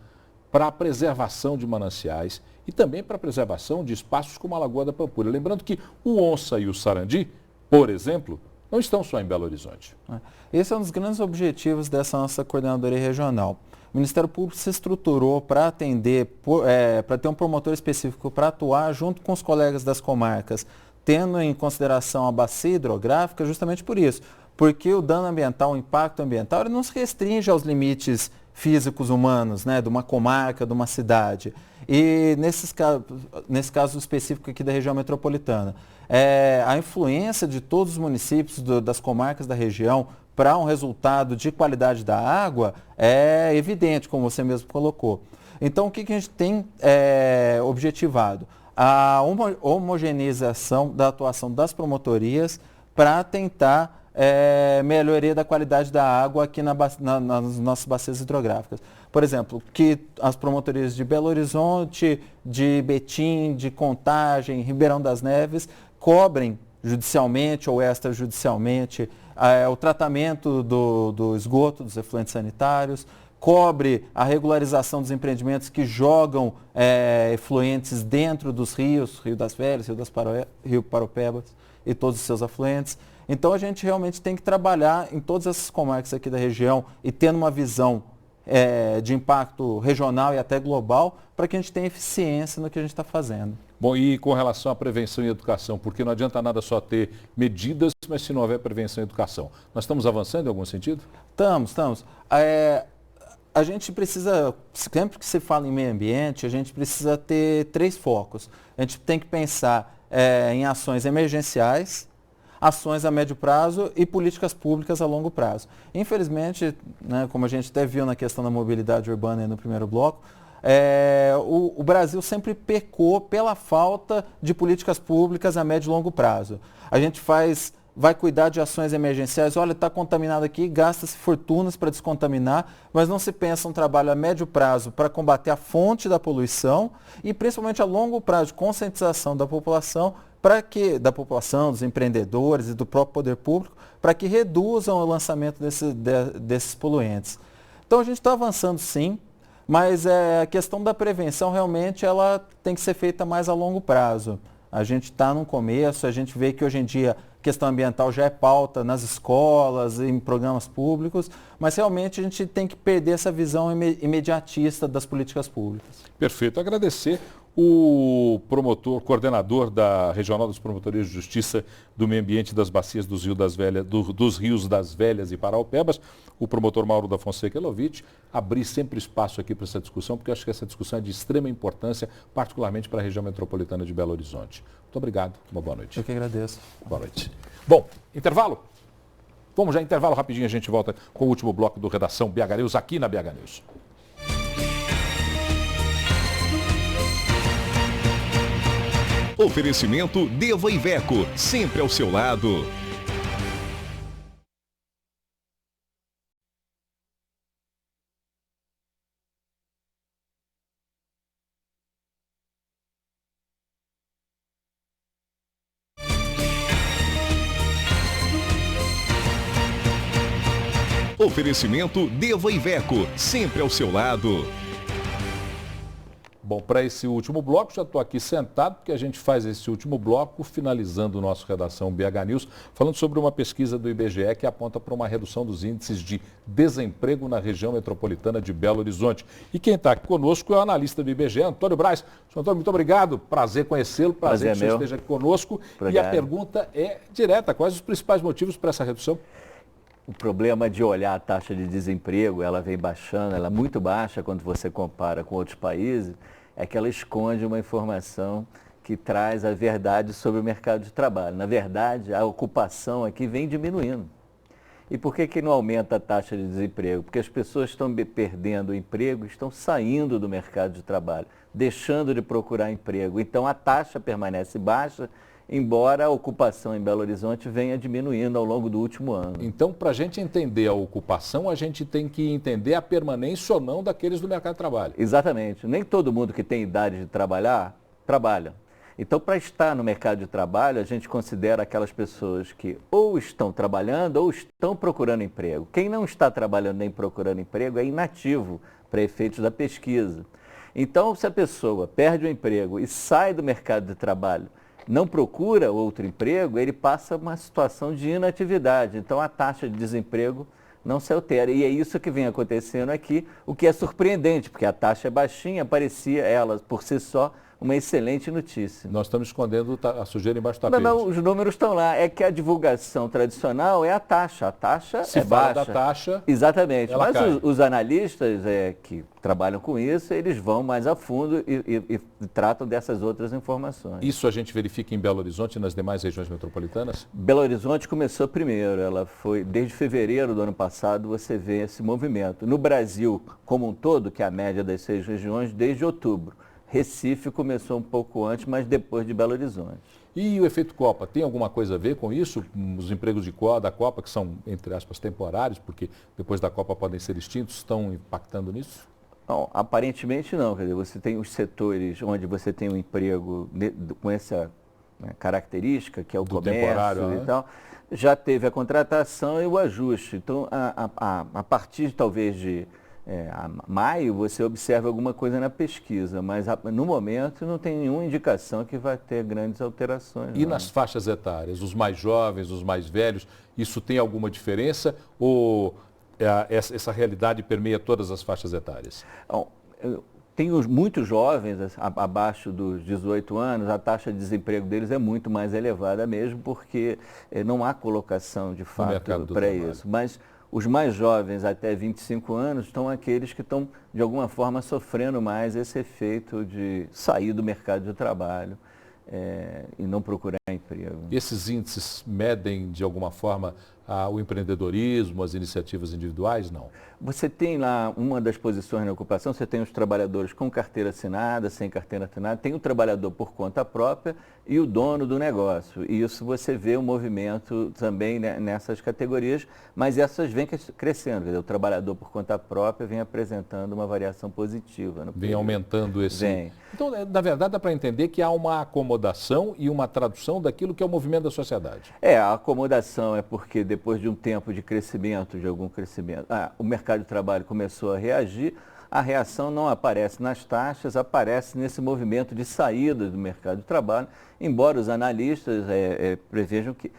S2: para a preservação de mananciais e também para a preservação de espaços como a Lagoa da Pampulha? Lembrando que o Onça e o Sarandi, por exemplo, não estão só em Belo Horizonte.
S8: Esse é um dos grandes objetivos dessa nossa coordenadoria regional. O Ministério Público se estruturou para atender, para ter um promotor específico para atuar junto com os colegas das comarcas, tendo em consideração a bacia hidrográfica justamente por isso. Porque o dano ambiental, o impacto ambiental, ele não se restringe aos limites físicos humanos, né, de uma comarca, de uma cidade. E nesse caso específico aqui da região metropolitana, a influência de todos os municípios das comarcas da região para um resultado de qualidade da água é evidente, como você mesmo colocou. Então, o que a gente tem objetivado? A homogeneização da atuação das promotorias para tentar melhoria da qualidade da água aqui nas nossas bacias hidrográficas. Por exemplo, que as promotorias de Belo Horizonte, de Betim, de Contagem, Ribeirão das Neves, cobrem judicialmente ou extrajudicialmente o tratamento do esgoto, dos efluentes sanitários, cobre a regularização dos empreendimentos que jogam efluentes dentro dos rios, Rio das Velhas, Rio Paropebas e todos os seus afluentes. Então a gente realmente tem que trabalhar em todas essas comarcas aqui da região e tendo uma visão de impacto regional e até global para que a gente tenha eficiência no que a gente está fazendo.
S2: Bom, e com relação à prevenção e educação, porque não adianta nada só ter medidas, mas se não houver prevenção e educação. Nós estamos avançando em algum sentido?
S8: Estamos. A gente precisa, sempre que se fala em meio ambiente, a gente precisa ter 3 focos. A gente tem que pensar em ações emergenciais, ações a médio prazo e políticas públicas a longo prazo. Infelizmente, né, como a gente até viu na questão da mobilidade urbana aí no primeiro bloco, o Brasil sempre pecou pela falta de políticas públicas a médio e longo prazo. A gente vai cuidar de ações emergenciais, olha, está contaminado aqui, gasta-se fortunas para descontaminar, mas não se pensa um trabalho a médio prazo para combater a fonte da poluição e principalmente a longo prazo de conscientização da população, dos empreendedores e do próprio poder público, para que reduzam o lançamento desses poluentes. Então a gente está avançando sim, mas a questão da prevenção realmente ela tem que ser feita mais a longo prazo. A gente está no começo, a gente vê que hoje em dia a questão ambiental já é pauta nas escolas, em programas públicos, mas realmente a gente tem que perder essa visão imediatista das políticas públicas.
S2: Perfeito. Agradecer o coordenador da Regional das Promotorias de Justiça do Meio Ambiente das Bacias dos Rios das Velhas e Paraupebas, o promotor Mauro da Fonseca Elovitch, abrir sempre espaço aqui para essa discussão, porque eu acho que essa discussão é de extrema importância, particularmente para a região metropolitana de Belo Horizonte. Muito obrigado, uma boa noite.
S8: Eu que agradeço.
S2: Boa noite. Bom, intervalo? Vamos já, intervalo rapidinho, a gente volta com o último bloco do Redação BH News, aqui na BH News.
S1: Oferecimento Deva Iveco, sempre ao seu lado. Oferecimento Deva Iveco, sempre ao seu lado.
S2: Bom, para esse último bloco, já estou aqui sentado, porque a gente faz esse último bloco, finalizando o nosso Redação BH News, falando sobre uma pesquisa do IBGE que aponta para uma redução dos índices de desemprego na região metropolitana de Belo Horizonte. E quem está aqui conosco é o analista do IBGE, Antônio Braz. Senhor Antônio, muito obrigado, prazer conhecê-lo, prazer que o senhor esteja aqui conosco. Obrigado. E a pergunta é direta, quais os principais motivos para essa redução?
S9: O problema de olhar a taxa de desemprego, ela vem baixando, ela é muito baixa quando você compara com outros países, é que ela esconde uma informação que traz a verdade sobre o mercado de trabalho. Na verdade, a ocupação aqui vem diminuindo. E por que não aumenta a taxa de desemprego? Porque as pessoas estão perdendo o emprego, estão saindo do mercado de trabalho, deixando de procurar emprego. Então a taxa permanece baixa, embora a ocupação em Belo Horizonte venha diminuindo ao longo do último ano.
S2: Então, para a gente entender a ocupação, a gente tem que entender a permanência ou não daqueles do mercado de trabalho.
S9: Exatamente. Nem todo mundo que tem idade de trabalhar, trabalha. Então, para estar no mercado de trabalho, a gente considera aquelas pessoas que ou estão trabalhando ou estão procurando emprego. Quem não está trabalhando nem procurando emprego é inativo para efeitos da pesquisa. Então, se a pessoa perde o emprego e sai do mercado de trabalho, não procura outro emprego, ele passa uma situação de inatividade. Então, a taxa de desemprego não se altera. E é isso que vem acontecendo aqui, o que é surpreendente, porque a taxa é baixinha, parecia ela, por si só, uma excelente notícia.
S2: Nós estamos escondendo a sujeira embaixo do tapete.
S9: Não, os números estão lá. É que a divulgação tradicional é a taxa. A taxa
S2: Se
S9: é
S2: fala
S9: baixa.
S2: da taxa,
S9: exatamente.
S2: ela
S9: Mas
S2: cai.
S9: os analistas que trabalham com isso, eles vão mais a fundo e tratam dessas outras informações.
S2: Isso a gente verifica em Belo Horizonte e nas demais regiões metropolitanas?
S9: Belo Horizonte começou primeiro. Ela foi, desde fevereiro do ano passado, você vê esse movimento. No Brasil, como um todo, que é a média das 6 regiões, desde outubro. Recife começou um pouco antes, mas depois de Belo Horizonte.
S2: E o efeito Copa, tem alguma coisa a ver com isso? Os empregos da Copa, que são, entre aspas, temporários, porque depois da Copa podem ser extintos, estão impactando nisso?
S9: Não, aparentemente não. Quer dizer, você tem os setores onde você tem um emprego com essa característica, que é o comércio e tal, já teve a contratação e o ajuste. Então, a partir talvez de maio, você observa alguma coisa na pesquisa, mas no momento não tem nenhuma indicação que vai ter grandes alterações.
S2: E nas faixas etárias, os mais jovens, os mais velhos, isso tem alguma diferença ou essa realidade permeia todas as faixas etárias?
S9: Bom, tem muitos jovens abaixo dos 18 anos, a taxa de desemprego deles é muito mais elevada mesmo, porque não há colocação de fato para isso. Mas os mais jovens, até 25 anos, estão aqueles que estão, de alguma forma, sofrendo mais esse efeito de sair do mercado de trabalho e não procurar emprego.
S2: E esses índices medem, de alguma forma, o empreendedorismo, as iniciativas individuais? Não.
S9: Você tem lá uma das posições na ocupação, você tem os trabalhadores com carteira assinada, sem carteira assinada, tem o trabalhador por conta própria e o dono do negócio. E isso você vê um movimento também nessas categorias, mas essas vêm crescendo. Quer dizer, o trabalhador por conta própria vem apresentando uma variação positiva.
S2: Vem aumentando esse...
S9: Vem.
S2: Então, na verdade, dá para entender que há uma acomodação e uma tradução daquilo que é o movimento da sociedade.
S9: A acomodação é porque depois de um tempo de crescimento, de algum crescimento, o mercado de trabalho começou a reagir, a reação não aparece nas taxas, aparece nesse movimento de saída do mercado de trabalho, embora os analistas prevejam que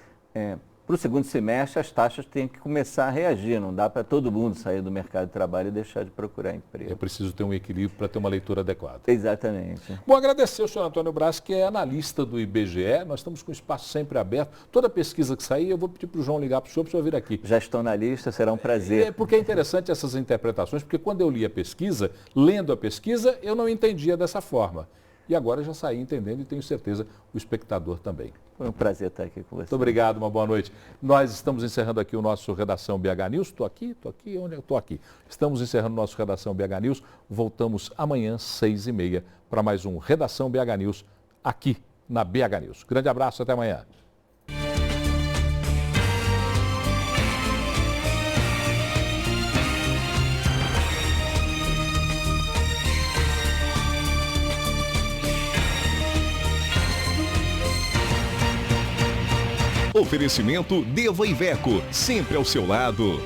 S9: para o segundo semestre as taxas têm que começar a reagir, não dá para todo mundo sair do mercado de trabalho e deixar de procurar emprego.
S2: É preciso ter um equilíbrio para ter uma leitura adequada.
S9: Exatamente.
S2: Bom, agradecer ao senhor Antônio Braz, que é analista do IBGE, nós estamos com o espaço sempre aberto. Toda pesquisa que sair, eu vou pedir para o João ligar para o senhor vir aqui.
S9: Já estão na lista, será um prazer.
S2: Porque é interessante essas interpretações, porque quando eu li a pesquisa, lendo a pesquisa, eu não entendia dessa forma. E agora já saí entendendo e tenho certeza o espectador também.
S9: Foi um prazer estar aqui com você.
S2: Muito obrigado, uma boa noite. Nós estamos encerrando aqui o nosso Redação BH News. Estou aqui, onde eu estou aqui. Estamos encerrando o nosso Redação BH News. Voltamos amanhã, 6h30, para mais um Redação BH News, aqui na BH News. Grande abraço, até amanhã.
S1: Oferecimento Deva Iveco, sempre ao seu lado.